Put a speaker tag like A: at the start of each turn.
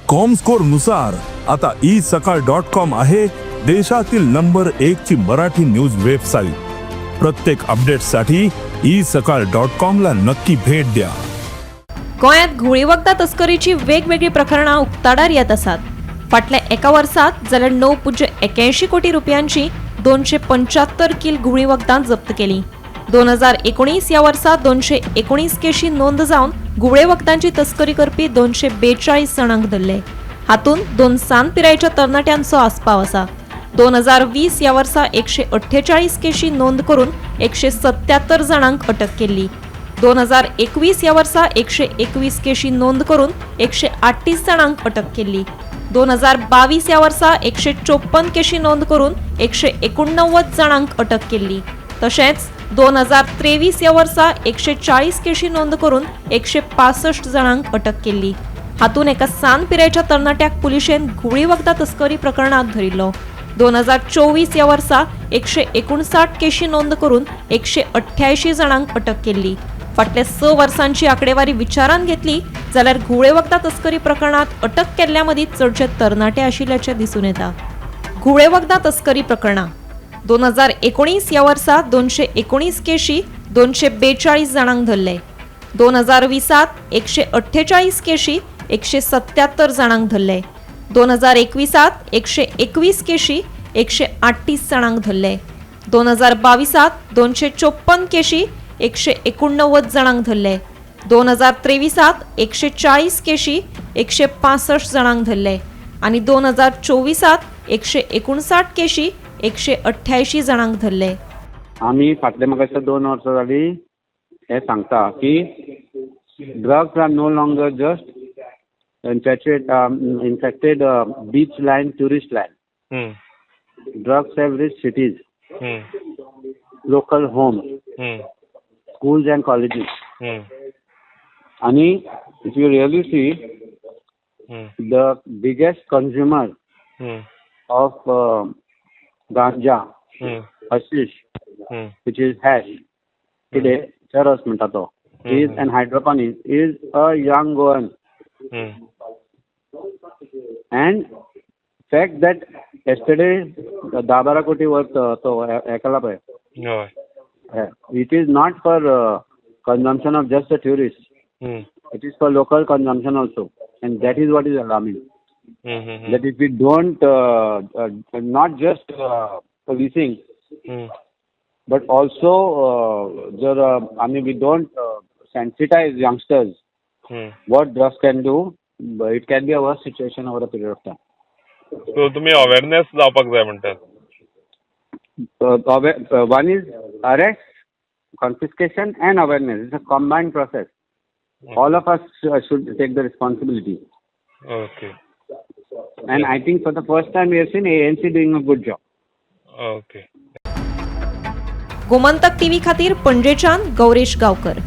A: Comscore नुसार आता isakal.com आहे देशातील नंबर 1 ची मराठी न्यूज वेबसाईट। प्रत्येक अपडेटसाठी isakal.com ला नक्की भेट द्या।
B: गोंयांत घुवळी वखदां तस्करीची वेगवेगळी प्रकरणां उक्ताडार येत आसात। फाटल्या एका वर्सात जाल्यार 9.81 कोटी रुपयांची 275 किल घुवळी वखदां जप्त केली। 2019 या वर्सा 219 केशी नोंद जावन घुवळे वखदांची तस्करी करपी 242 जणांक धरले। हातूंत 2 सान पिरायेच्या तरणाट्यांचो आस्पाव आसा। 2020 या वर्सा 148 केशी नोंद करून 177 जणांक अटक केली। 2021 या वर्सा 121 केशी नोंद करून 138 जणांक अटक केली। 2022 या वर्सा 154 केशी नोंद करून 189 जणांक अटक केली। तशेंच 2023 या वर्सा 140 केशी नोंद करून 165 जणांक अटक केली। हातूंत एका सान पिरायेच्या तरणाट्याक पुलिशेन घुवळी वखदां तस्करी प्रकरणांत धरिल्लो। 2024 या वर्सा 159 केशी नोंद करून 188 जणांक अटक केली। फाटल्या 6 वर्सांची आंकडेवारी विचारांत घेतली जाल्यार घुवळे वखदां तस्करी प्रकरणांत अटक केल्ल्या मदीं चडशे तरणाटे आशिल्ल्याचें दिसून येता। घुवळे वखदां तस्करी प्रकरणां 2019 या वर्सा 219 केशी 242 जणांक धरले। 2020 148 केशी 177 जणांक धरले। 2021 121 केशी 138 जणांक धरले। 2022 254 केशी 189 जणांक धरले। 2023 140 केशी 165 जणांक धरले आणि 2024 159 केशी 188 जणांक धरले।
C: आम्ही फाटले म्हाका 2 वर्सां जाली हे सांगता की drugs are no longer just infected beach line, tourist line. Drugs have reached cities, local homes, schools and colleges. And if you really see, the biggest consumer of ganja, hashish, which is hash, today, charas म्हणटा तो, is and hydroponics is a young Goan. And fact that yesterday 10-12 कोटी worth तो एकला पळय, it is not for consumption of just the tourists. It is for local consumption also, and that is what is alarming. That if we don't not just policing, but also we don't sensitize youngsters what drugs can do, it can be a worse situation over a period of time.
D: So तुम्ही awareness जावपाक जाय म्हणटात.
C: One is arrest, confiscation and awareness. It's a combined process. All of us should take the responsibility.
D: Okay.
C: And I think for the first time we have seen ANC doing a good job.
D: Okay.
B: Gomantak TV खातीर पणजेच्यान गौरेश गांवकर।